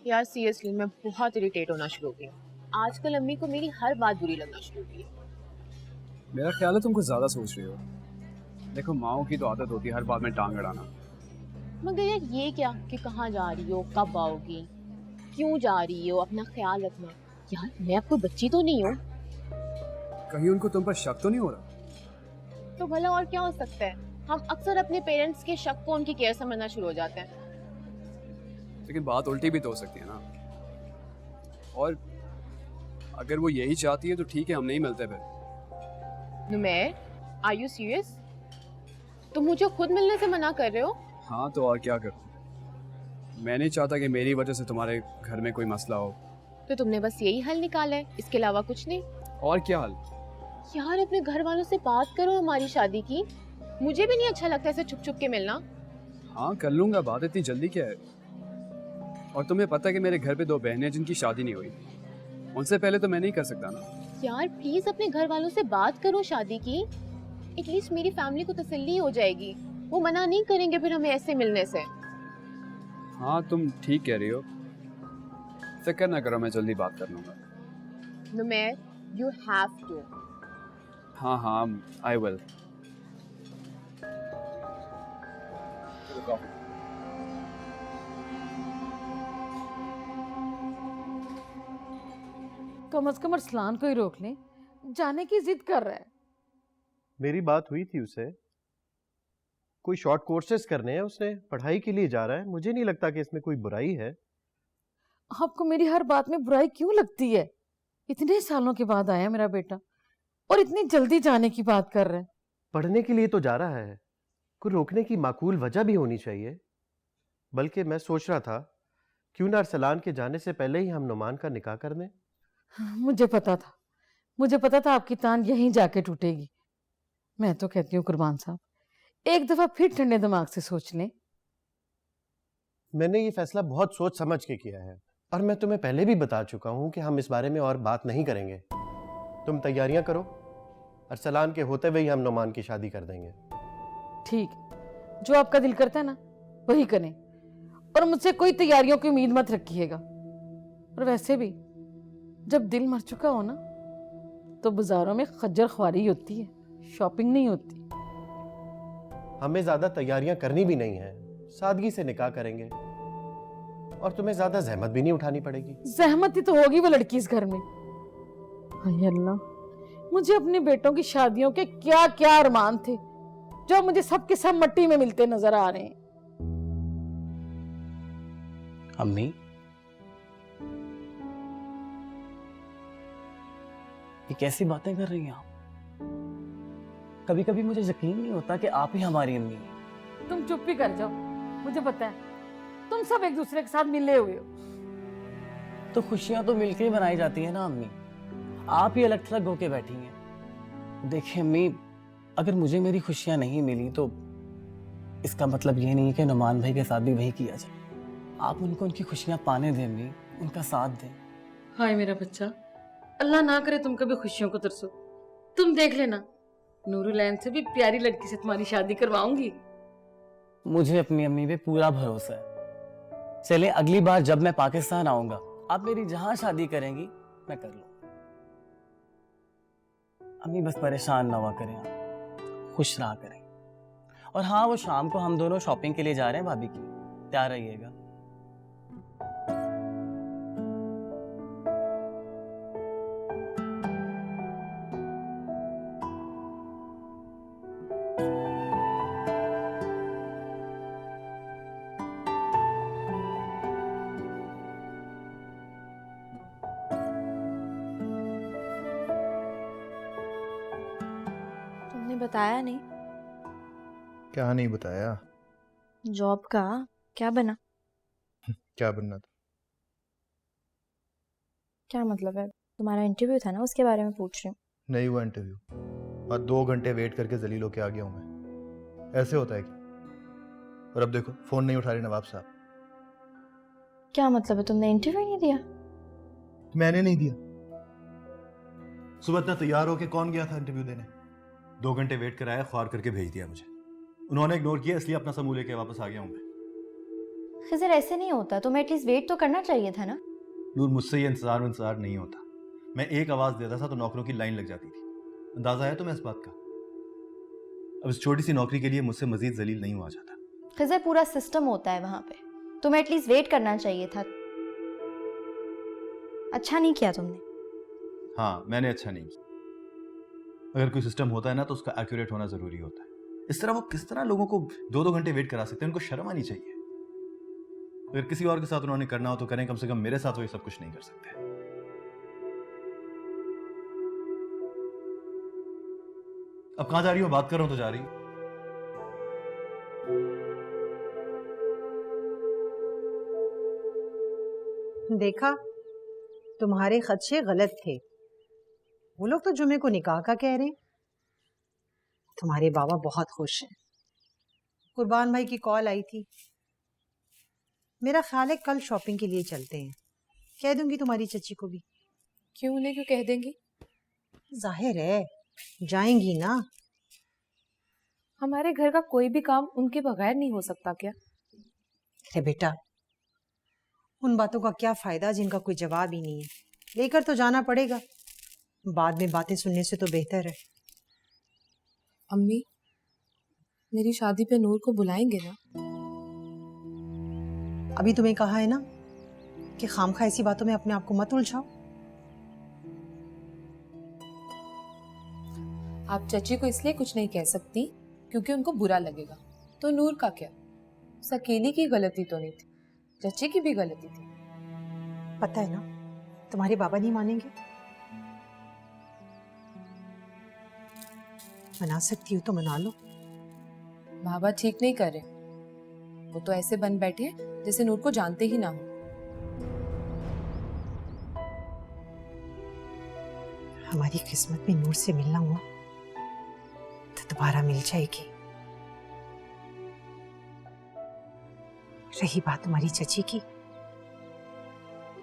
यार सीरियसली मैं बहुत इरिटेट होना शुरू हो गई हूँ। आजकल अम्मी को मेरी हर बात बुरी लगना शुरू हो गई है। मेरा ख्याल है तुम कुछ ज्यादा सोच रही हो। देखो माओ की तो आदत होती है हर बात में टांग अड़ाना। मगर यार ये क्या कि कहाँ जा रही हो, कब आओगी, क्यों जा रही हो, अपना ख्याल रखना। यार मैं आपको बच्ची तो नहीं हूँ। कहीं उनको तुम पर शक तो नहीं हो रहा? तो भला और क्या हो सकता है। हम अक्सर अपने पेरेंट्स के शक को उनकी केयर समझना शुरू हो जाते हैं। लेकिन बात उल्टी भी तो हो सकती है ना। और अगर वो यही चाहती है तो ठीक है, हम नहीं मिलते फिर। Numair, are you serious? तुम मुझे खुद मिलने से मना कर रहे हो? हाँ तो और क्या करूँ। मैं नहीं चाहता कि मेरी वजह से तुम्हारे घर में कोई मसला हो। तो तुमने बस यही हल निकाला है, इसके अलावा कुछ नहीं? और क्या हाल? यार अपने घर वालों से बात करो हमारी शादी की। मुझे भी नहीं अच्छा लगता ऐसे छुप छुप के मिलना। हाँ कर लूंगा बात, इतनी जल्दी क्या है। और तुम्हें पता है कि मेरे घर पे 2 बहनें हैं जिनकी शादी नहीं हुई। उनसे पहले तो मैं नहीं कर सकता ना। यार प्लीज अपने घर वालों से बात करो शादी की। एटलीस्ट मेरी फैमिली को तसल्ली हो जाएगी। वो मना नहीं करेंगे फिर हमें ऐसे मिलने से। हाँ तुम ठीक कह रही हो, फिक्र ना करो, मैं जल्दी बात कर लूंगा। Numair, you have to. हाँ हाँ आई विल। कम से कम अरसलान को ही रोक लें, जाने की जिद कर रहा है। मेरी बात हुई थी उससे, कोई शॉर्ट कोर्सेज करने हैं, उसने पढ़ाई के लिए जा रहा है। मुझे नहीं लगता कि इसमें कोई बुराई है। आपको मेरी हर बात में बुराई क्यों लगती है? इतने सालों के बाद आया मेरा बेटा और इतनी जल्दी जाने की बात कर रहा है। पढ़ने के लिए तो जा रहा है, कोई रोकने की माकूल वजह भी होनी चाहिए। बल्कि मैं सोच रहा था क्यों ना अरसलान के जाने से पहले ही हम नुमान का निकाह कर दें। मुझे पता था आपकी तान यहीं जाके टूटेगी। मैं तो कहती हूँ कुर्बान साहब, एक दफा फिर ठंडे दिमाग से सोच लें। मैंने ये फैसला बहुत सोच समझ के किया है और मैं तुम्हें पहले भी बता चुका हूं कि हम इस बारे में और बात नहीं करेंगे। तुम तैयारियां करो, अरसलान के होते हुए ही हम नुमान की शादी कर देंगे। ठीक, जो आपका दिल करता है ना वही करें, और मुझसे कोई तैयारियों की उम्मीद मत रखिएगा। और वैसे भी जब दिल मर चुका हो ना तो बाजारों में खज्जर ख्वारी होती है, शॉपिंग नहीं होती। हमें ज्यादा तैयारियां करनी भी नहीं है, सादगी से निकाह करेंगे और तुम्हें ज्यादा जहमत भी नहीं उठानी पड़ेगी। जहमत ही तो होगी वो लड़की इस घर में। हाय अल्लाह, मुझे अपने बेटों की शादियों के क्या क्या अरमान थे जो मुझे सबके सब मट्टी में मिलते नजर आ रहे हैं। अम्मी, ये कैसी बातें कर रही हैं आप? कभी कभी मुझे यकीन नहीं होता कि आप ही हमारी अम्मी हैं। तुम चुप ही कर जाओ, मुझे पता है तुम सब एक दूसरे के साथ मिले हुए हो। तो खुशियां तो मिलकर ही बनाई जाती है ना अम्मी, आप ही अलग थलग होके बैठी हैं। देखिए अम्मी, अगर मुझे मेरी खुशियां नहीं मिली तो इसका मतलब ये नहीं है कि नुमान भाई के साथ भी वही किया जाए। आप उनको उनकी खुशियां पाने दें अम्मी, उनका साथ दें। हाय मेरा बच्चा, अल्लाह ना करे तुम कभी खुशियों को तरसो। तुम देख लेना, नूरुलैन से भी प्यारी लड़की से तुम्हारी शादी करवाऊंगी। मुझे अपनी अम्मी पे पूरा भरोसा है। चले अगली बार जब मैं पाकिस्तान आऊंगा, आप मेरी जहां शादी करेंगी मैं कर लूंगा। अम्मी बस परेशान ना हुआ करें, आप खुश रहा करें। और हाँ, वो शाम को हम दोनों शॉपिंग के लिए जा रहे हैं भाभी की, तैयार रहिएगा। तुमने बताया नहीं? क्या नहीं बताया? जॉब का क्या बना? क्या बनना था? क्या मतलब है? तुम्हारा इंटरव्यू था ना, उसके बारे में पूछ रही हूँ। नहीं हुआ इंटरव्यू, और 2 घंटे वेट करके जलील होके आ गया हूँ मैं। ऐसे होता है क्या? और अब देखो फोन नहीं उठा रहे नवाब साहब। क्या मतलब है, तुमने इंटरव्यू नहीं दिया? मैंने नहीं दिया। सुबह इतना तैयार होके कौन गया था इंटरव्यू देने? 2 घंटे वेट कराया, ख्वार करके भेज दिया मुझे। उन्होंने इग्नोर किया, इसलिए अपना समूह लेके वापस आ गया हूँ मैं। खिजर ऐसे नहीं होता, तुम्हें एटलीस्ट वेट तो करना चाहिए था ना। नूर, मुझसे ये इंतजार नहीं होता। मैं एक आवाज़ देता था तो नौकरों की लाइन लग जाती थी। अंदाज़ा है तुम्हें इस बात का? अब इस छोटी सी नौकरी के लिए मुझसे मजीद जलील नहीं हुआ जाता। खिजर पूरा सिस्टम होता है वहां पे, तुम्हें एटलीस्ट वेट करना चाहिए था। अच्छा नहीं किया तुमने। हाँ, मैंने अच्छा नहीं किया। अगर कोई सिस्टम होता है ना तो उसका एक्यूरेट होना ज़रूरी होता है। इस तरह वो किस तरह लोगों को 2-2 घंटे वेट करा सकते हैं? उनको शर्म आनी चाहिए। अगर किसी और के साथ उन्होंने करना हो तो करें, कम से कम मेरे साथ वो ये सब कुछ नहीं कर सकते। अब कहाँ जा रही हो? बात कर रहा हूं तो जा रही हो। देखा, तुम्हारे खदशे गलत थे। वो लोग तो जुमे को निकाह का कह रहे हैं। तुम्हारे बाबा बहुत खुश हैं। कुर्बान भाई की कॉल आई थी। मेरा ख्याल है कल शॉपिंग के लिए चलते हैं। कह दूंगी तुम्हारी चची को भी। क्यों उन्हें क्यों कह देंगी? जाहिर है जाएंगी ना। हमारे घर का कोई भी काम उनके बगैर नहीं हो सकता क्या? अरे बेटा, उन बातों का क्या फायदा जिनका कोई जवाब ही नहीं है। लेकर तो जाना पड़ेगा, बाद में बातें सुनने से तो बेहतर है। अम्मी, मेरी शादी पे नूर को बुलाएंगे ना? अभी तुम्हें कहा है ना कि खामखा ऐसी बातों में अपने आप को मत उलझाओ। आप चची को इसलिए कुछ नहीं कह सकती क्योंकि उनको बुरा लगेगा। तो नूर का क्या? उस अकेली की गलती तो नहीं थी, चची की भी गलती थी। पता है ना, तुम्हारे बाबा नहीं मानेंगे। मना सकती हो तो मना लो। बाबा ठीक नहीं कर रहे, वो तो ऐसे बन बैठे हैं जैसे नूर को जानते ही ना हो। हमारी किस्मत में नूर से मिलना हुआ तो दोबारा मिल जाएगी। रही बात तुम्हारी चची की,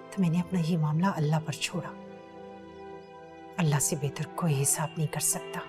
तो मैंने अपना ये मामला अल्लाह पर छोड़ा। अल्लाह से बेहतर कोई हिसाब नहीं कर सकता।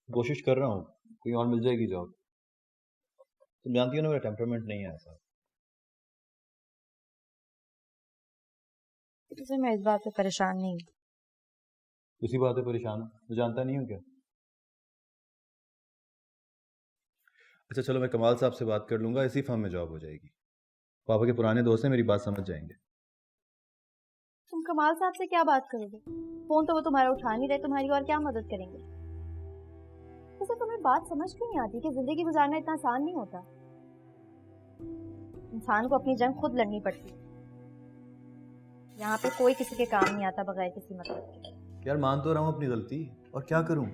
कोशिश कर रहा हूँ, कोई और मिल जाएगी जॉब। तुम जानती हो ना मेरा टेम्परामेंट नहीं है ऐसा। तुझे मैं इस बात पे परेशान नहीं हूँ। उसी बात पे परेशान हूँ, तो जानता नहीं हूँ क्या? अच्छा चलो, मैं कमाल साहब से बात कर लूंगा, इसी फर्म में जॉब हो जाएगी। पापा के पुराने दोस्त हैं, मेरी बात समझ जाएंगे। तुम कमाल साहब से क्या बात करोगे? फोन तो वो तुम्हारा उठा नहीं रहे, तुम्हारी और क्या मदद करेंगे? वैसे तुम्हें बात समझ क्यों नहीं आती कि जिंदगी गुजारना इतना आसान नहीं होता। इंसान को अपनी जंग खुद लड़नी पड़ती है। यहाँ पे कोई किसी के काम नहीं आता बगैर किसी मतलब के। यार मान तो रहा हूँ अपनी गलती, और क्या करूँ?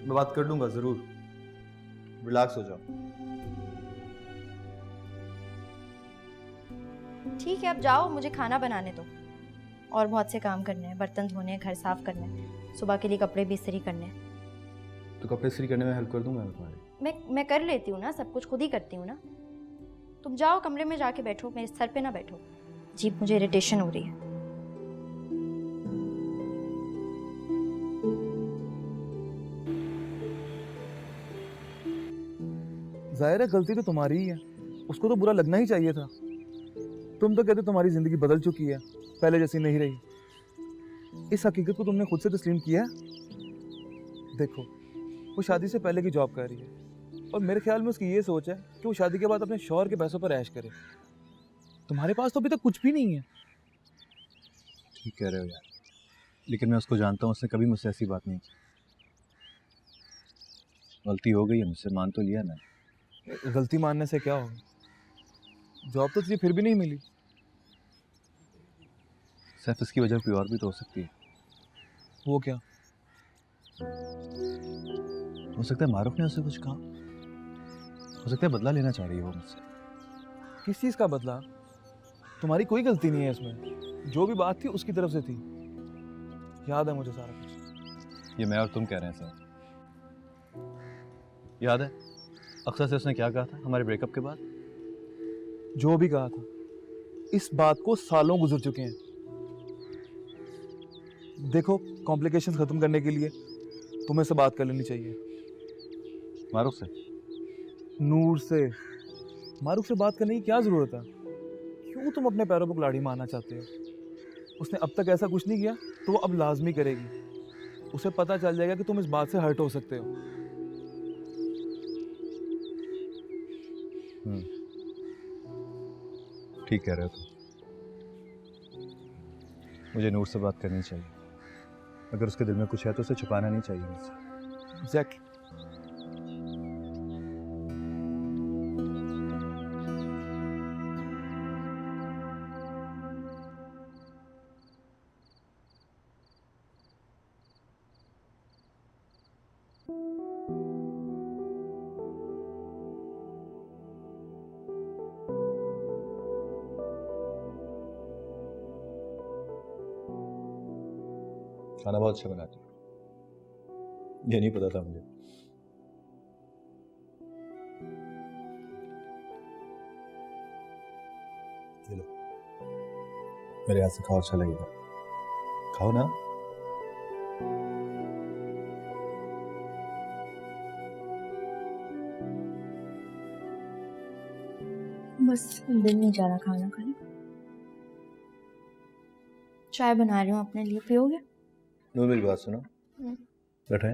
मैं बात कर लूंगा जरूर, रिलैक्स हो जाओ। ठीक है, अब जाओ, मुझे खाना बनाने दो। और बहुत से काम करने हैं, बर्तन धोने हैं, घर साफ करने हैं, सुबह के लिए कपड़े भी इस्त्री करने हैं। तो कपड़े इस्त्री करने में हेल्प कर दूंगा मैं तुम्हारी। मैं कर लेती हूँ ना, सब कुछ खुद ही करती हूँ ना। तुम जाओ कमरे में जाके बैठो, मेरे सर पे ना बैठो। जी, मुझे इरिटेशन हो रही है। जाहिर है गलती तो तुम्हारी ही है, उसको तो बुरा लगना ही चाहिए था। तुम तो कहते तुम्हारी जिंदगी बदल चुकी है, पहले जैसी नहीं रही। इस हकीकत को तुमने खुद से तस्लीम किया है? देखो, वो शादी से पहले की जॉब कर रही है, और मेरे ख्याल में उसकी ये सोच है कि वो शादी के बाद अपने शौहर के पैसों पर ऐश करे। तुम्हारे पास तो अभी तक कुछ भी नहीं है। ठीक कह रहे हो यार, लेकिन मैं उसको जानता हूँ, उसने कभी मुझसे ऐसी बात नहीं की। गलती हो गई है मुझसे, मान तो लिया ना। गलती मानने से क्या होगा? जॉब तो तुझे फिर भी नहीं मिली। सिर्फ इसकी वजह कोई और भी तो हो सकती है। वो क्या? हो सकता है मारूफ ने उससे कुछ कहा, हो सकता है बदला लेना चाह रही है वो मुझसे। किस चीज का बदला? तुम्हारी कोई गलती नहीं है इसमें, जो भी बात थी उसकी तरफ से थी, याद है मुझे सारा कुछ। ये मैं और तुम कह रहे हैं सर, याद है अक्सर से उसने क्या कहा था हमारे ब्रेकअप के बाद? जो भी कहा था, इस बात को सालों गुजर चुके हैं। देखो, कॉम्प्लिकेशंस खत्म करने के लिए तुम्हें से बात कर लेनी चाहिए। मारूफ से? नूर से? मारूफ से बात करने की क्या जरूरत है? क्यों तुम अपने पैरों पर कुल्हाड़ी मारना चाहते हो? उसने अब तक ऐसा कुछ नहीं किया तो वो अब लाजमी करेगी। उसे पता चल जाएगा कि तुम इस बात से हर्ट हो सकते हो। ठीक कह रहे हो तुम। मुझे नूर से बात करनी चाहिए। अगर उसके दिल में कुछ है तो उसे छुपाना नहीं चाहिए मुझसे। एग्जैक्टली। खाना बहुत अच्छा बनाती हो, ये नहीं पता था मुझे। ये लो, मेरे हाथ से खाओ, अच्छा लगेगा। खाओ ना। बस दिल नहीं जा रहा खाना खाने। चाय बना रही हूँ अपने लिए, पियोगे? नूर मेरी बात सुनो, बैठो।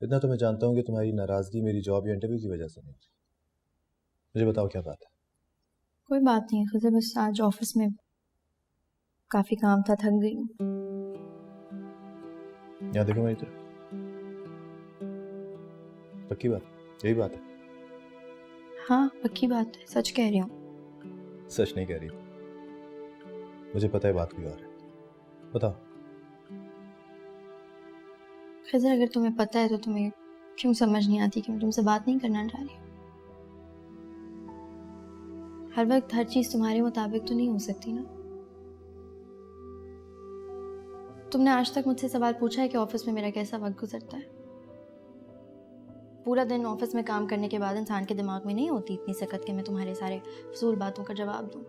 इतना तो मैं जानता हूँ कि तुम्हारी नाराजगी मेरी जॉब या इंटरव्यू की वजह से नहीं। मुझे बताओ क्या बात है? कोई बात नहीं है, बस आज ऑफिस में काफी काम था, थक गई हूँ। यहाँ देखो मेरी तरफ। पक्की बात, यही बात है? हाँ पक्की बात है, सच कह रही हूँ। सच नहीं कह रही, मुझे पता है बात कोई और है। बताओ। खिज़र, अगर तुम्हें पता है तो तुम्हें क्यों समझ नहीं आती कि मैं तुमसे बात नहीं करना चाह रही? हर वक्त हर चीज तुम्हारे मुताबिक तो नहीं हो सकती ना। तुमने आज तक मुझसे सवाल पूछा है कि ऑफिस में मेरा कैसा वक्त गुजरता है? पूरा दिन ऑफिस में काम करने के बाद इंसान के दिमाग में नहीं होती इतनी सकत कि मैं तुम्हारे सारे फजूल बातों का जवाब दूं।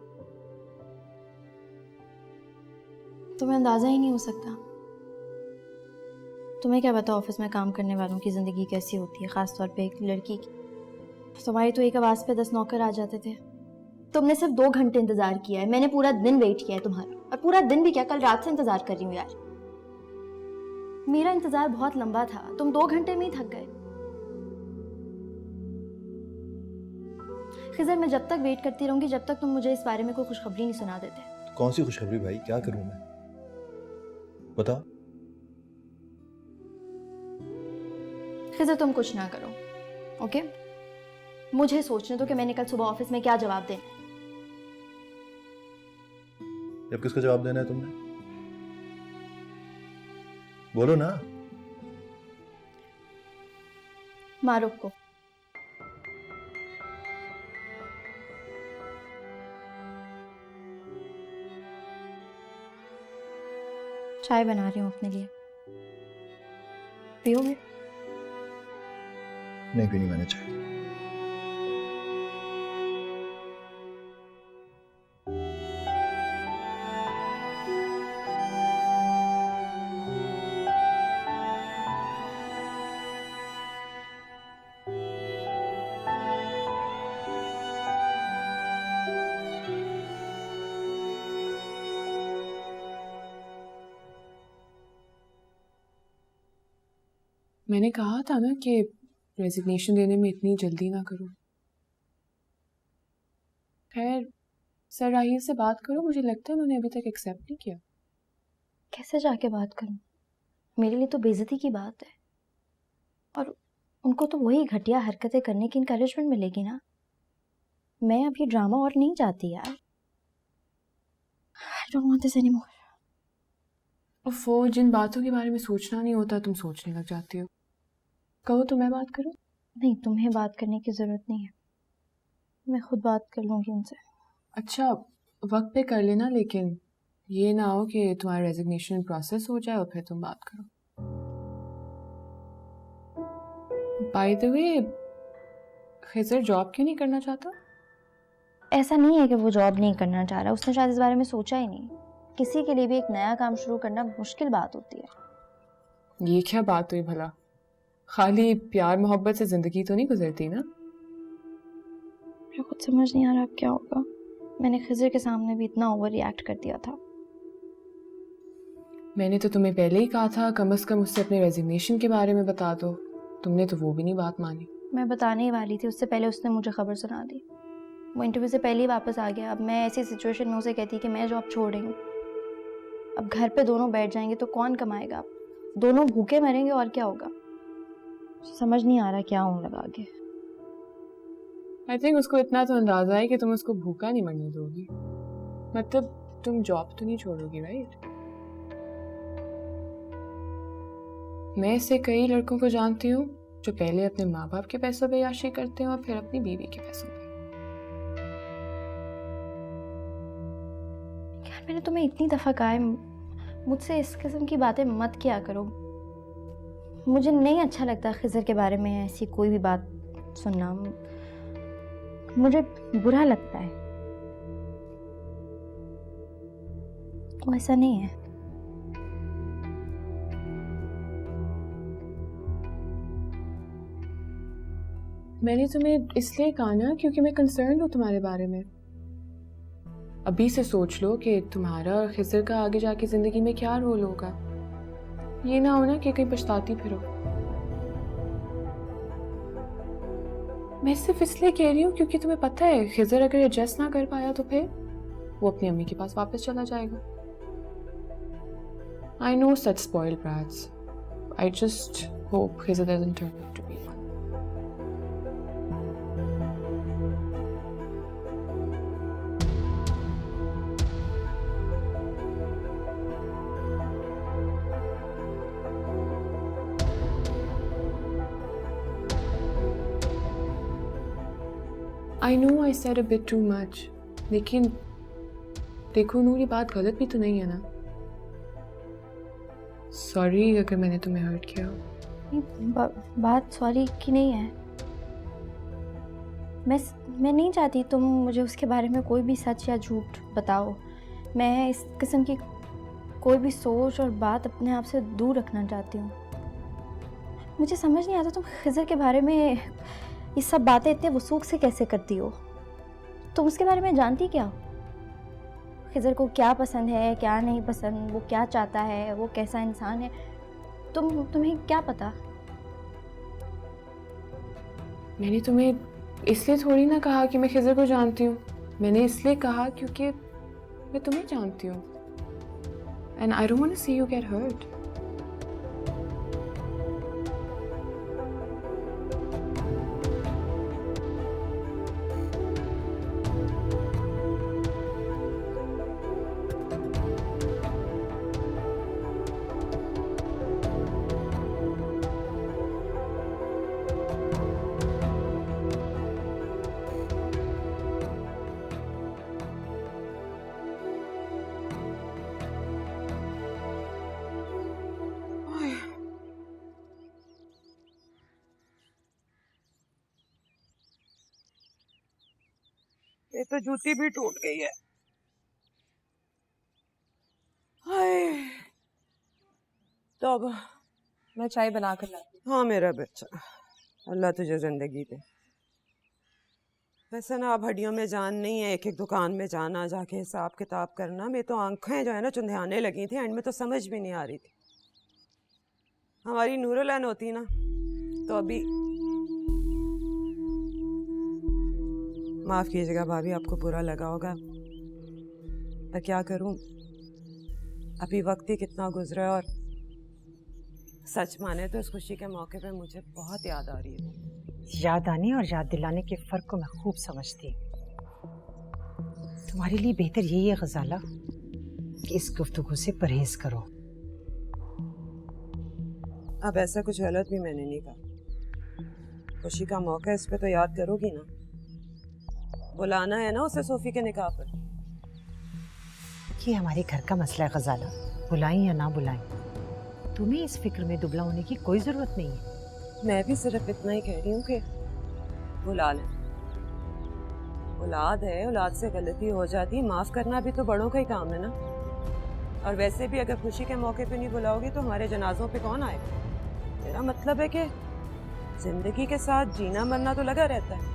तुम्हें अंदाजा ही नहीं हो सकता। तुम्हें क्या पता ऑफिस में काम करने वालों की ज़िंदगी कैसी होती है, ख़ास तौर पे एक लड़की की। तुम्हारी तो एक आवाज़ पे 10 नौकर आ जाते थे। तुमने सिर्फ 2 घंटे इंतज़ार किया है, मैंने पूरा दिन वेट किया है तुम्हारा। और पूरा दिन भी क्या, कल रात से इंतज़ार कर रही हूँ यार। मेरा इंतज़ार बहुत लंबा था, तुम 2 घंटे में ही थक गए। खिज़र, मैं जब तक वेट करती रहूंगी जब तक तुम मुझे इस बारे में कोई खुशखबरी नहीं सुना देते। तो कौन सी खुशखबरी भाई? क्या करूं मैं? बताओ। खिज़र, तुम कुछ ना करो, ओके? मुझे सोचने दो कि मैंने कल सुबह ऑफिस में क्या जवाब देना है। अब किसको जवाब देना है तुमने? बोलो ना। मारूफ को। चाय बना रही हूँ अपने लिए, पियोगे? नहीं पीनी मैंने चाय। मैंने कहा था ना कि रेजिग्नेशन देने में इतनी जल्दी ना करो। खैर, सर राहील से बात करो, मुझे लगता है उन्होंने अभी तक एक्सेप्ट नहीं किया। कैसे जाके बात करूं? मेरे लिए तो बेइज्जती की बात है, और उनको तो वही घटिया हरकतें करने की इनकरेजमेंट मिलेगी ना। मैं अब ये ड्रामा और नहीं चाहती यार। don't want this anymore. उफ, वो जिन बातों के बारे में सोचना नहीं होता तुम सोचने लग जाती हो। कहो तो मैं बात करूं? नहीं, तुम्हें बात करने की जरूरत नहीं है, मैं खुद बात कर लूंगी उनसे। अच्छा, वक्त पे कर लेना, लेकिन ये ना हो कि तुम्हारा रेजिग्नेशन प्रोसेस हो जाए और फिर तुम बात करो। By the way, Khizar job क्यों नहीं करना चाहता? ऐसा नहीं है कि वो जॉब नहीं करना चाह रहा, उसने शायद इस बारे में सोचा ही नहीं। किसी के लिए भी एक नया काम शुरू करना मुश्किल बात होती है। ये क्या बात हुई भला? खाली प्यार मोहब्बत से जिंदगी तो नहीं गुजरती ना। मुझे खुद समझ नहीं आ रहा अब क्या होगा। मैंने खिज़र के सामने भी इतना ओवर रिएक्ट कर दिया था। मैंने तो तुम्हें पहले ही कहा था कम से कम उससे अपने रेजिग्नेशन के बारे में बता दो, तुमने तो वो भी नहीं बात मानी। मैं बताने ही वाली थी, उससे पहले उसने मुझे खबर सुना दी। वो इंटरव्यू से पहले ही वापस आ गया। अब मैं ऐसी सिचुएशन में उसे कहती कि मैं जॉब छोड़ रही हूँ। अब घर पे दोनों बैठ जाएंगे तो कौन कमाएगा? दोनों भूखे मरेंगे और क्या होगा? समझ नहीं आ रहा क्या होने लगा आगे। आई थिंक उसको इतना तो अंदाजा है कि तुम उसको भूखा नहीं मरने दोगी। मतलब तुम जॉब तो नहीं छोड़ोगी, राइट? मैं ऐसे कई लड़कों को जानती हूँ जो पहले अपने माँ बाप के पैसों पे याशी करते हैं और फिर अपनी बीवी के पैसों पे। यार, मैंने तुम्हें इतनी दफा कहा है मुझसे इस किस्म की बातें मत किया करो। मुझे नहीं अच्छा लगता खिज़र के बारे में ऐसी कोई भी बात सुनना, मुझे बुरा लगता है। वो ऐसा नहीं है। मैंने तुम्हें इसलिए कहा ना क्योंकि मैं कंसर्न हूँ तुम्हारे बारे में। अभी से सोच लो कि तुम्हारा और खिज़र का आगे जाके जिंदगी में क्या रोल होगा। ये ना हो ना कि कहीं पछताती फिरो। मैं सिर्फ इसलिए कह रही हूँ क्योंकि तुम्हें पता है खिज़र अगर एडजस्ट ना कर पाया तो फिर वो अपनी अम्मी के पास वापस चला जाएगा। I know such spoiled brats. I just hope Khizr doesn't turn out to be one. I know I said a bit too much, लेकिन देखो नूर, ये बात गलत भी तो नहीं है ना। सॉरी अगर मैंने तुम्हें हर्ट किया हो। बात सॉरी की नहीं है। मैं नहीं चाहती तुम मुझे उसके बारे में कोई भी सच या झूठ बताओ। मैं इस किस्म की कोई भी सोच और बात अपने आप से दूर रखना चाहती हूँ। मुझे समझ नहीं आता तुम खिज़र के बारे में ये सब बातें इतने वसूख से कैसे करती हो। तुम उसके बारे में जानती क्या हो? खिज़र को क्या पसंद है, क्या नहीं पसंद, वो क्या चाहता है, वो कैसा इंसान है, तुम्हें क्या पता? मैंने तुम्हें इसलिए थोड़ी ना कहा कि मैं खिज़र को जानती हूँ। मैंने इसलिए कहा क्योंकि मैं तुम्हें जानती हूँ। And I don't want to see you get hurt. ये तो जूती भी टूट गई है। हाय, तो अब मैं चाय बना कर लाती हूँ। हाँ मेरा बच्चा, अल्लाह तुझे जिंदगी दे। वैसे ना अब हड्डियों में जान नहीं है, एक एक दुकान में जाना, जाके हिसाब किताब करना। मेरी तो आंखें जो है ना चुंधियाने लगी थी, एंड में तो समझ भी नहीं आ रही थी। हमारी नूरुलन होती ना तो अभी, माफ़ कीजिएगा भाभी, आपको बुरा लगा होगा, पर क्या करूं, अभी वक्त ही कितना गुजरा है। और सच माने तो इस खुशी के मौके पे मुझे बहुत याद आ रही है। याद आने और याद दिलाने के फ़र्क को मैं खूब समझती। तुम्हारे लिए बेहतर यही है गजाला कि इस गुफ्तगू से परहेज करो। अब ऐसा कुछ गलत भी मैंने नहीं कहा। खुशी का मौका है, इस पे तो याद करोगी ना। बुलाना है ना उसे सोफी के निकाह पर। ये हमारे घर का मसला है गजाला, बुलाएं या ना बुलाएं, तुम्हें इस फिक्र में दुबला होने की कोई जरूरत नहीं है। मैं भी सिर्फ इतना ही कह रही हूँ कि बुला लें। औलाद है, औलाद से गलती हो जाती, माफ करना भी तो बड़ों का ही काम है ना। और वैसे भी अगर खुशी के मौके पे नहीं बुलाओगी तो हमारे जनाजों पे कौन आएगा? मेरा मतलब है कि जिंदगी के साथ जीना मरना तो लगा रहता है।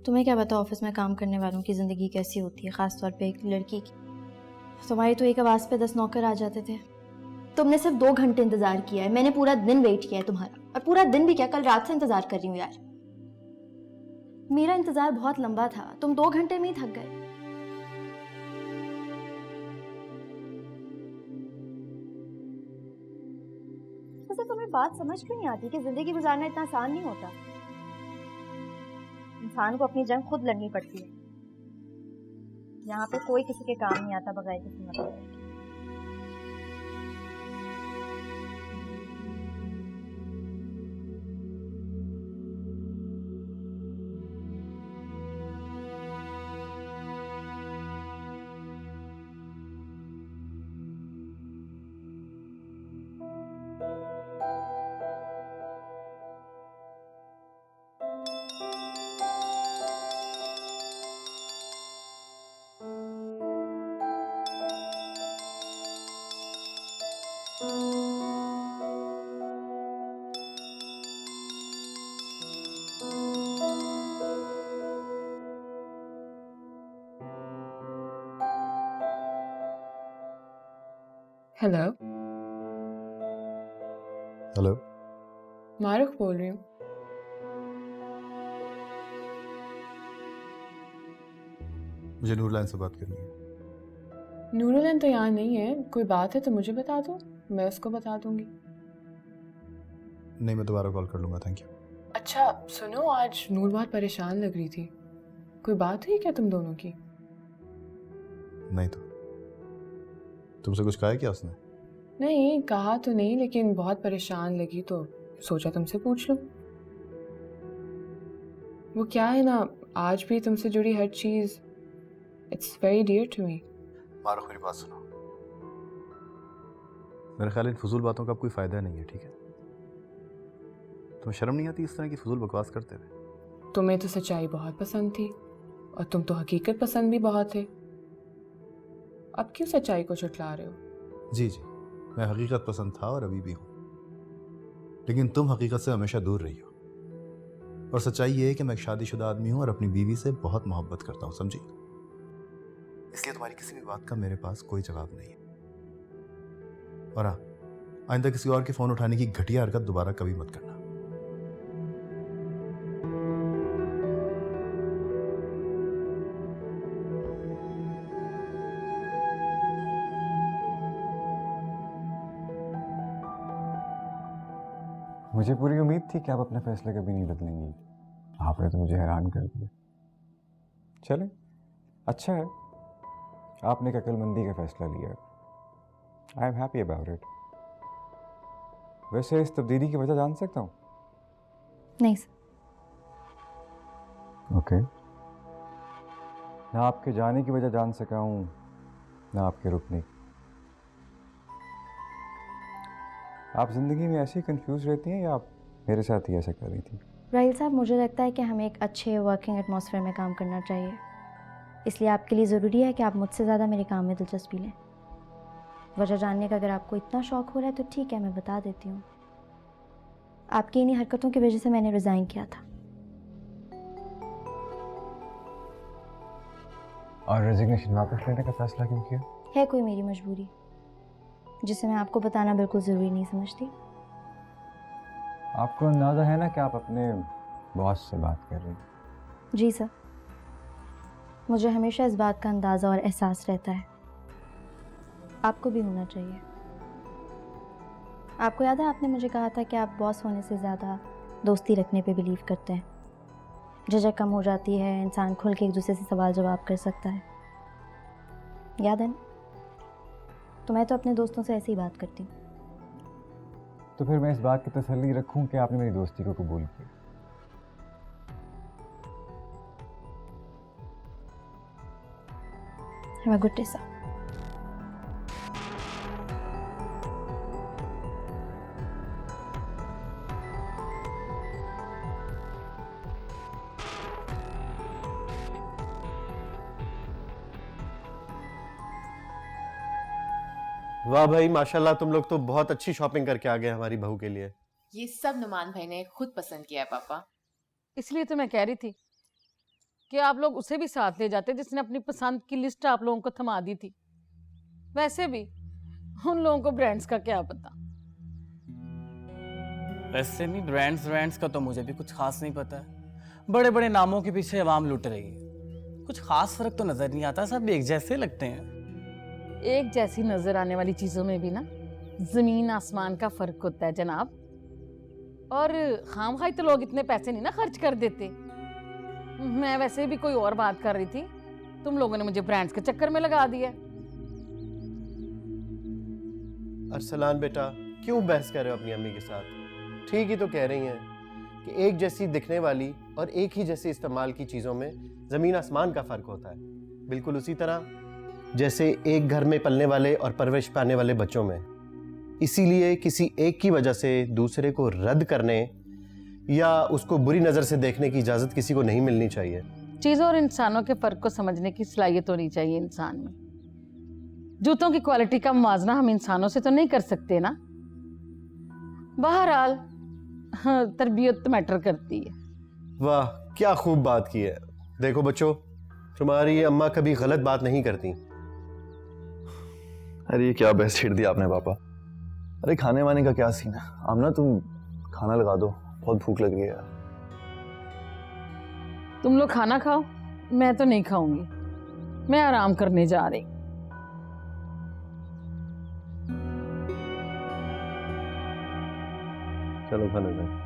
तुम्हें क्या पता ऑफिस में काम करने वालों की ज़िंदगी कैसी होती है, ख़ास तौर पे एक लड़की की। तुम्हारी तो एक आवाज़ पे 10 नौकर आ जाते थे। तुमने सिर्फ 2 घंटे इंतज़ार किया है, मैंने पूरा दिन वेट किया है तुम्हारा। और पूरा दिन भी क्या, कल रात से इंतज़ार कर रही हूँ यार। मेरा इंतज़ार बहुत लंबा था, तुम 2 घंटे में ही थक गए। वैसे तुम्हें बात समझ क्यों नहीं आती कि ज़िंदगी गुजारना इतना आसान नहीं होता। इंसान को अपनी जंग खुद लड़नी पड़ती है। यहाँ पे कोई किसी के काम नहीं आता बगैर किसी मतलब के। हेलो, हेलो, मारुख बोल रही हूँ। मुझे नूरलाइन से बात करनी है। नूरुलन तो यहाँ नहीं है, कोई बात है तो मुझे बता दो, मैं उसको बता दूंगी। नहीं, मैं दोबारा कॉल कर लूँगा, थैंक यू। अच्छा सुनो, आज नूर बहुत परेशान लग रही थी, कोई बात हुई क्या तुम दोनों की? नहीं तो तुमसे कुछ कहा है क्या उसने? नहीं कहा तो नहीं, लेकिन बहुत परेशान लगी तो सोचा तुमसे पूछ लूं। वो क्या है ना, आज भी तुमसे जुड़ी हर चीज it's very dear to me. Mahrukh, मेरी बात सुनो। मेरे ख्याल इन फजूल बातों का अब कोई फायदा नहीं है, ठीक है? तुम्हें शर्म नहीं आती इस तरह की फजूल बकवास करते हुए? तुम्हें तो सच्चाई बहुत पसंद थी और तुम तो हकीकत पसंद भी बहुत थे, अब क्यों सच्चाई को झुठला रहे हो? जी जी, मैं हकीकत पसंद था और अभी भी हूँ, लेकिन तुम हकीकत से हमेशा दूर रही हो। और सच्चाई ये है कि मैं एक शादीशुदा आदमी हूँ और अपनी बीवी से बहुत मोहब्बत करता हूँ, समझी? इसलिए तुम्हारी किसी भी बात का मेरे पास कोई जवाब नहीं है। और हाँ, आइंदा किसी और के फोन उठाने की घटिया हरकत दोबारा कभी मत करना। मुझे पूरी उम्मीद थी कि आप अपना फैसला कभी नहीं बदलेंगी। आपने तो मुझे हैरान कर दिया। चले, अच्छा है, आपने एक अक्लमंदी का फैसला लिया। I am happy about it. वैसे इस तब्दीली की वजह जान सकता हूँ? नहीं सर। ओके। ना आपके जाने की वजह जान सका हूँ, ना आपके रुकने की। आप ज़िंदगी में ऐसे ही कंफ्यूज रहती हैं या आप मेरे साथ ही ऐसा कर रही थी? राहिल साहब, मुझे लगता है कि हमें एक अच्छे वर्किंग एटमॉस्फेयर में काम करना चाहिए, इसलिए आपके लिए ज़रूरी है कि आप मुझसे ज़्यादा मेरे काम में दिलचस्पी लें। वजह जानने का अगर आपको इतना शौक हो रहा है तो ठीक है, मैं बता देती हूँ। आपकी इन्हीं हरकतों की वजह से मैंने रिज़ाइन किया था। और रेजिग्नेशन वापस लेने का फैसला क्यों किया? है कोई मेरी मजबूरी जिसे मैं आपको बताना बिल्कुल ज़रूरी नहीं समझती। आपको अंदाज़ा है ना कि आप अपने बॉस से बात कर रही हैं? जी सर, मुझे हमेशा इस बात का अंदाज़ा और एहसास रहता है, आपको भी होना चाहिए। आपको याद है आपने मुझे कहा था कि आप बॉस होने से ज़्यादा दोस्ती रखने पे बिलीव करते हैं। झिझक कम हो जाती है, इंसान खुल के एक दूसरे से सवाल जवाब कर सकता है। याद है ना? तो मैं तो अपने दोस्तों से ऐसे ही बात करती हूँ। तो फिर मैं इस बात की तसल्ली रखूं कि आपने मेरी दोस्ती को कबूल किया। Have a good day, sir. वाह भाई माशाल्लाह, तुम लोग तो बहुत अच्छी शॉपिंग करके आ गए हमारी बहू के लिए। ये सब नुमान भाई ने खुद पसंद किया है पापा। इसलिए तो मैं कह रही थी कि आप लोग उसे भी साथ ले जाते जिसने अपनी पसंद की लिस्ट आप लोगों को थमा दी थी। वैसे भी उन लोगों को ब्रांड्स का क्या पता। वैसे भी ब्रांड्स का तो मुझे भी कुछ खास नहीं पता है। बड़े बड़े नामों के पीछे अवाम लुट रही है, कुछ खास फर्क तो नजर नहीं आता, सब एक जैसे लगते हैं। एक जैसी नजर आने वाली चीजों में भी ना जमीन आसमान का फर्क होता है जनाब। और खामखाई तो लोग इतने पैसे नहीं ना खर्च कर देते। मैं वैसे भी कोई और बात कर रही थी, तुम लोगों ने मुझे ब्रांड्स के चक्कर में लगा दिया। अरसलान बेटा, क्यों बहस कर रहे हो अपनी अम्मी के साथ? ठीक ही तो कह रही हैं कि एक जैसी दिखने वाली और एक ही जैसे इस्तेमाल की चीज़ों में ज़मीन आसमान का फ़र्क होता है। बिल्कुल उसी तरह जैसे एक घर में पलने वाले और परवरिश पाने वाले बच्चों में। इसीलिए किसी एक की वजह से दूसरे को रद्द करने या उसको बुरी नज़र से देखने की इजाज़त किसी को नहीं मिलनी चाहिए। चीज़ों और इंसानों के फ़र्क को समझने की सलाहियत होनी चाहिए इंसान में। जूतों की क्वालिटी का मुवाजना हम इंसानों से तो नहीं कर सकते ना। बहरहाल तरबियत तो मैटर करती है। वाह, क्या खूब बात की है। देखो बच्चों, तुम्हारी अम्मा कभी गलत बात नहीं करती। अरे ये क्या बहस छेड़ दिया आपने पापा। अरे खाने वाने का क्या सीन है? आमना तुम खाना लगा दो, बहुत भूख लग रही है यार। तुम लोग खाना खाओ, मैं तो नहीं खाऊंगी, मैं आराम करने जा रही। चलो खाना खाओ।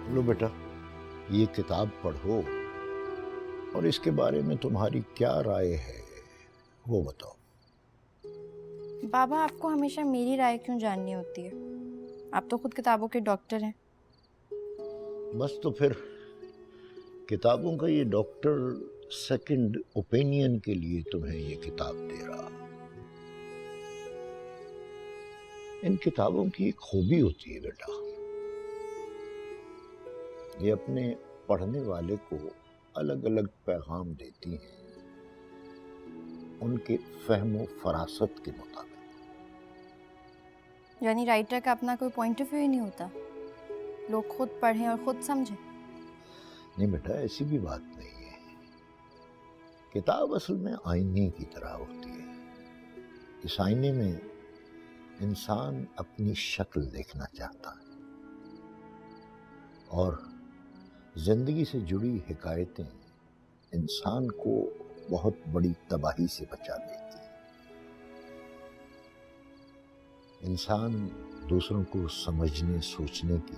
लो बेटा, ये किताब पढ़ो और इसके बारे में तुम्हारी क्या राय है वो बताओ। बाबा, आपको हमेशा मेरी राय क्यों जाननी होती है? आप तो खुद किताबों के डॉक्टर हैं। बस तो फिर किताबों का ये डॉक्टर सेकंड ओपिनियन के लिए तुम्हें ये किताब दे रहा। इन किताबों की एक खूबी होती है बेटा, ये अपने पढ़ने वाले को अलग अलग पैगाम देती हैं उनके फहमो फरासत के मुताबिक। यानी राइटर का अपना कोई पॉइंट ऑफ व्यू ही नहीं होता, लोग खुद पढ़ें और खुद समझें। नहीं बेटा, ऐसी भी बात नहीं है। किताब असल में आईने की तरह होती है। इस आईने में इंसान अपनी शक्ल देखना चाहता है और जिंदगी से जुड़ी हिकायतें इंसान को बहुत बड़ी तबाही से बचा देती हैं। इंसान दूसरों को समझने सोचने की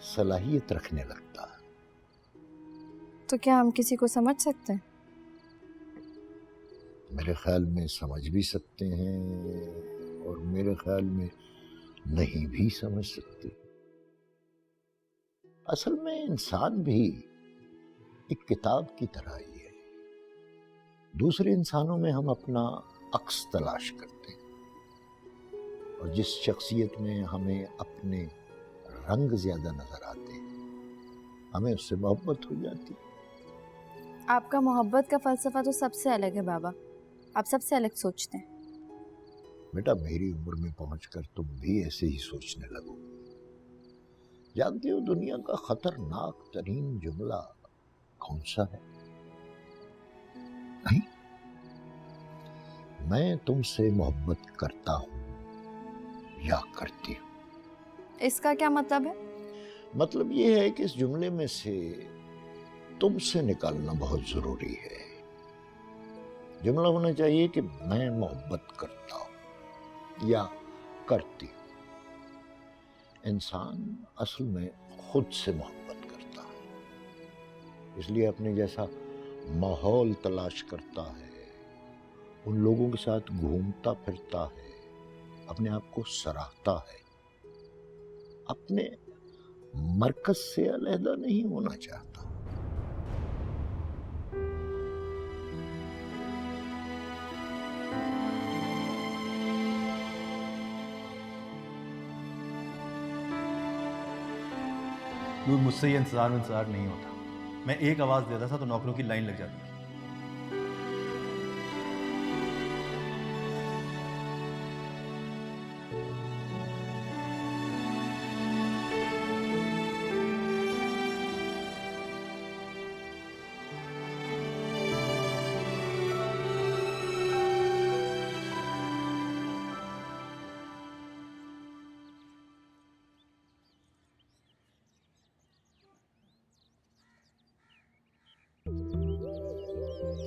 सलाहियत रखने लगता है। तो क्या हम किसी को समझ सकते हैं? मेरे ख्याल में समझ भी सकते हैं और मेरे ख्याल में नहीं भी समझ सकते। असल में इंसान भी एक किताब की तरह ही है। दूसरे इंसानों में हम अपना अक्स तलाश करते हैं, और जिस शख्सियत में हमें अपने रंग ज्यादा नजर आते हैं, हमें उससे मोहब्बत हो जाती है। आपका मोहब्बत का फलसफा तो सबसे अलग है बाबा, आप सबसे अलग सोचते हैं। बेटा, मेरी उम्र में पहुंचकर तुम भी ऐसे ही सोचने लगो। जानते हो दुनिया का खतरनाक तरीन जुमला कौन सा है? नहीं, मैं तुमसे मोहब्बत करता हूं या करती हूं। इसका क्या मतलब है? मतलब ये है कि इस जुमले में से तुमसे निकालना बहुत जरूरी है। जुमला होना चाहिए कि मैं मोहब्बत करता हूं या करती हूं। इंसान असल में खुद से मोहब्बत करता है, इसलिए अपने जैसा माहौल तलाश करता है, उन लोगों के साथ घूमता फिरता है, अपने आप को सराहता है, अपने मरकज से अलहदा नहीं होना चाहता। दूर मुझसे ये इंतजार नहीं होता। मैं एक आवाज देता था तो नौकरों की लाइन लग जाती।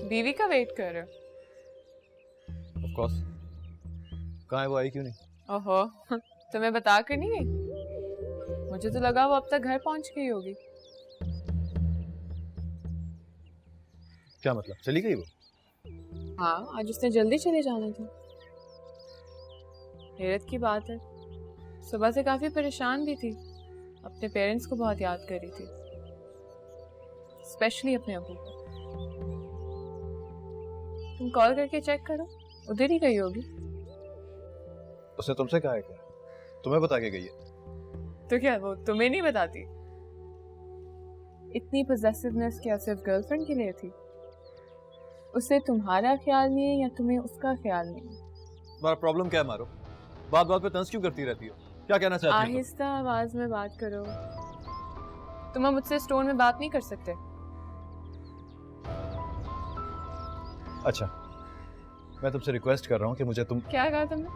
बीवी का वेट कर रहे हो? Of course. कहाँ है वो, आई क्यों नहीं? ओहो, तुम्हें बता कर नहीं गई? मुझे तो लगा वो अब तक घर पहुंच गई होगी। क्या मतलब, चली गई वो? हाँ, आज उसने जल्दी चले जाना था। हैरत की बात है, सुबह से काफी परेशान भी थी, अपने पेरेंट्स को बहुत याद कर रही थी, स्पेशली अपने अबू को। तुम कॉल करके चेक करो, उधर ही गई होगी। उसने तुमसे कहा है क्या? तुम्हें बता के गई है? तो क्या वो तुम्हें नहीं बताती? इतनी पोजेसिवनेस क्या सिर्फ गर्लफ्रेंड के लिए थी? उसे तुम्हारा ख्याल नहीं है या तुम्हें उसका ख्याल नहीं है? तुम्हारा प्रॉब्लम क्या है मारो? बात बात पे तंज क्यों करती रहती हो? क्या कहना चाहती हो? आहिस्ता आवाज में बात करो। तुम मुझसे स्टोन में बात नहीं कर सकते। अच्छा, मैं तुमसे रिक्वेस्ट कर रहा हूँ कि मुझे तुम... क्या कहा तुमने?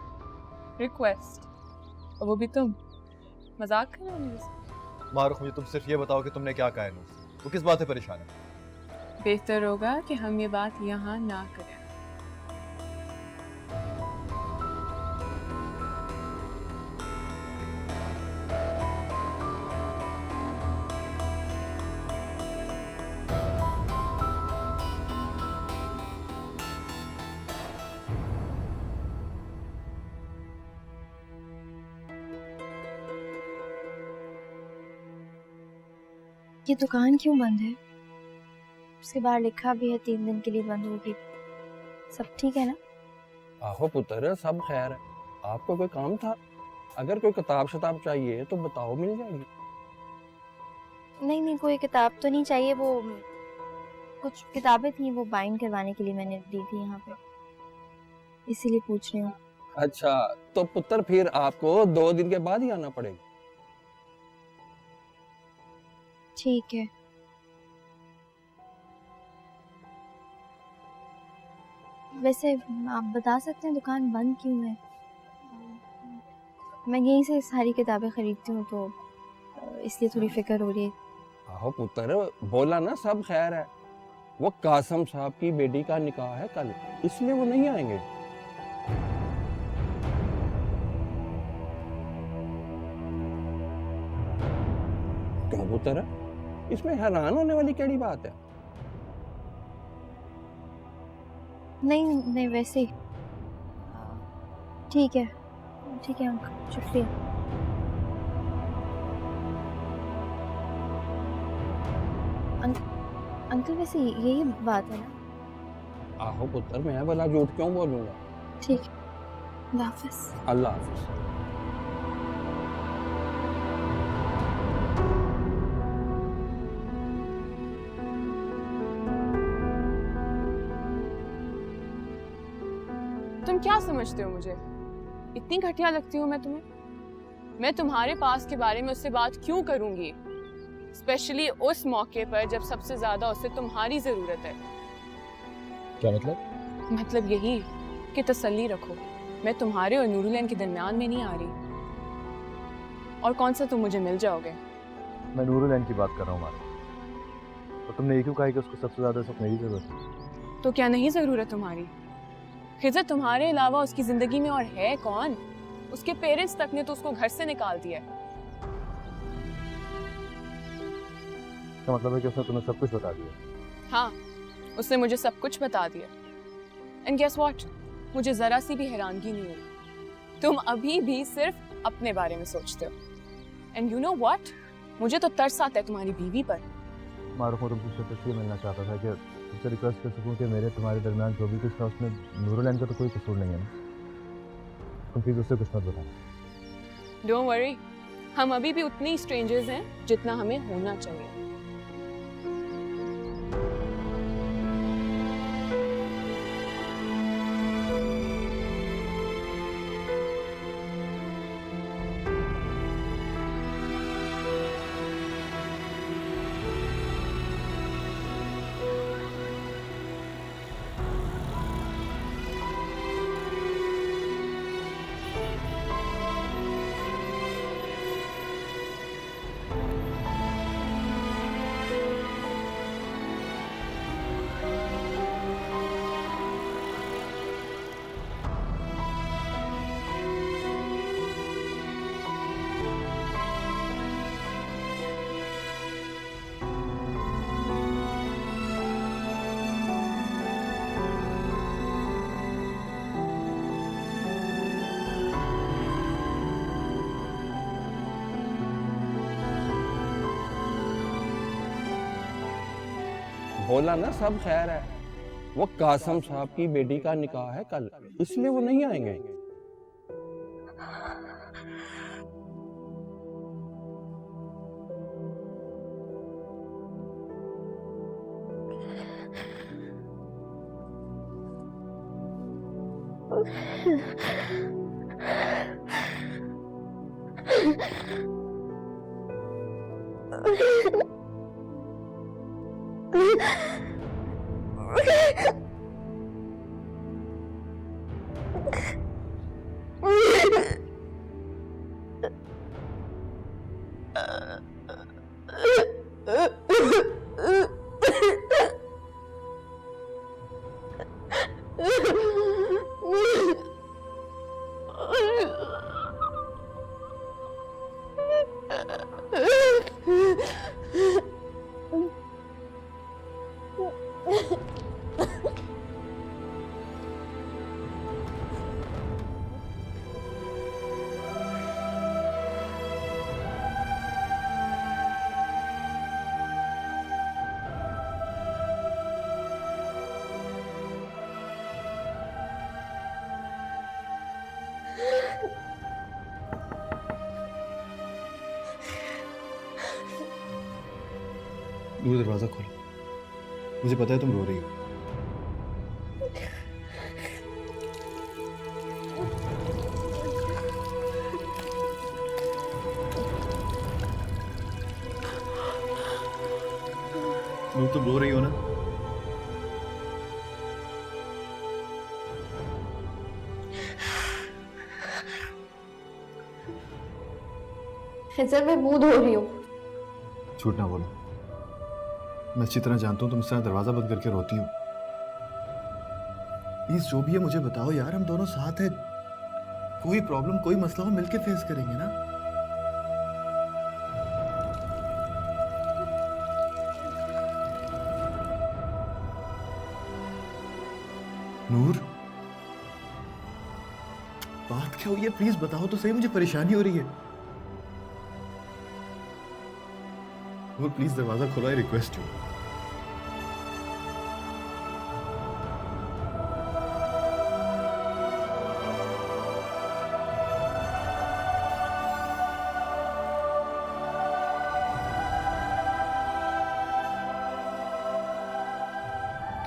रिक्वेस्ट? और वो भी तुम? मजाक कर रहे हो मेरे से? मारूख, मुझे तुम सिर्फ ये बताओ कि तुमने क्या कहा है नूर से? वो किस बात से परेशान है? बेहतर होगा कि हम ये बात यहाँ ना करें। ये दुकान क्यों बंद है? उसके बाहर लिखा भी है 3 दिन के लिए बंद होगी। सब ठीक है ना? आहो पुत्र, सब खैर है। आपको कोई काम था? अगर कोई किताब शताब चाहिए तो बताओ, मिल जाएगी। नहीं, कोई किताब तो नहीं चाहिए। वो कुछ किताबें थी, वो बाइंड करवाने के लिए मैंने दी थी यहाँ पे, इसीलिए पूछ रही हूँ। अच्छा, तो पुत्र फिर आपको 2 दिन के बाद ही आना पड़ेगा। ठीक है। वैसे आप बता सकते हैं दुकान बंद क्यों है? मैं यहीं से सारी किताबें खरीदती हूँ, तो इसलिए थोड़ी फिक्र हो रही है। आहो पुत्र, बोला ना सब खैर है। वो कासम साहब की बेटी का निकाह है कल, इसलिए वो नहीं आएंगे। क्यों पुत्र, इसमें हैरान होने वाली केड़ी बात है? नहीं, वैसे ही। ठीक है अंकल, शुक्रिया। अंकल वैसे यही बात है ना? आहो पुत्र, मैं भला झूठ क्यों बोलूंगा। ठीक है, अल्लाह हाफिज। अल्लाह हाफिज। तुम क्या समझते हो मुझे? इतनी घटिया लगती हूँ मैं तुम्हें? मैं तुम्हारे पास के बारे में उससे बात क्यों करूंगी, स्पेशली उस मौके पर जब सबसे ज्यादा उसे तुम्हारी जरूरत है। क्या मतलब? मतलब यही कि तसल्ली रखो, मैं तुम्हारे और नूरुलैन के दरमियान में नहीं आ रही। और कौन सा तुम मुझे मिल जाओगे? मैं नूरुलैन की बात कर रहा हूँ माँ। तो तुमने ये क्यों कहा कि उसको सबसे ज्यादा सब मेरी जरूरत है? तो क्या नहीं जरूरत तुम्हारी? खिज़र तुम्हारे अलावा उसकी जिंदगी में और है कौन? उसके पेरेंट्स तक ने तो उसको घर से निकाल दिया। क्या मतलब है कि उसने तुम्हें सब कुछ बता दिया? हाँ, उसने मुझे सब कुछ बता दिया। एंड गेस व्हाट, मुझे जरा सी भी हैरानगी नहीं हुई। तुम अभी भी सिर्फ अपने बारे में सोचते हो। एंड यू नो व्हाट, मुझे तो तरस आता है तुम्हारी बीवी पर। मारूफ, मैं तुमसे सिर्फ ये मिलना चाहता था कि तुमसे रिक्वेस्ट कर सकूं कि मेरे तुम्हारे दरमियान जो भी कुछ था उसमें नूरुलैन का तो कोई कसूर नहीं है ना। तुम प्लीज उससे कुछ मत बताना। डोंट वरी, हम अभी भी उतने ही स्ट्रेंजर्स हैं जितना हमें होना चाहिए। बोला ना सब खैर है। वो कासम साहब की बेटी का निकाह है कल, इसलिए वो नहीं आएंगे। वो दरवाजा खोलो, मुझे पता है तुम रो रही हो। तुम रो रही हो ना? खिज़र, मैं मुंह धो रही हूँ। झूठ ना बोलो, मैं अच्छी तरह जानता हूँ तुम इस तरह दरवाजा बंद करके रोती हो। प्लीज जो भी है मुझे बताओ यार, हम दोनों साथ हैं। कोई प्रॉब्लम कोई मसला हो मिलके फेस करेंगे ना। नूर, बात क्या हुई है प्लीज बताओ तो सही, मुझे परेशानी हो रही है। नूर प्लीज दरवाजा खोलो, आई रिक्वेस्ट यू।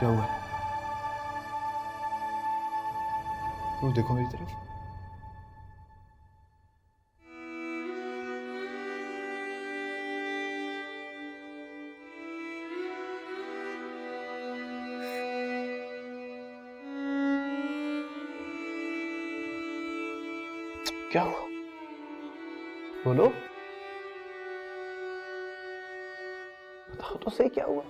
क्या हुआ? वो देखो मेरी तरफ। क्या हुआ? बोलो, बताओ तो सही क्या हुआ?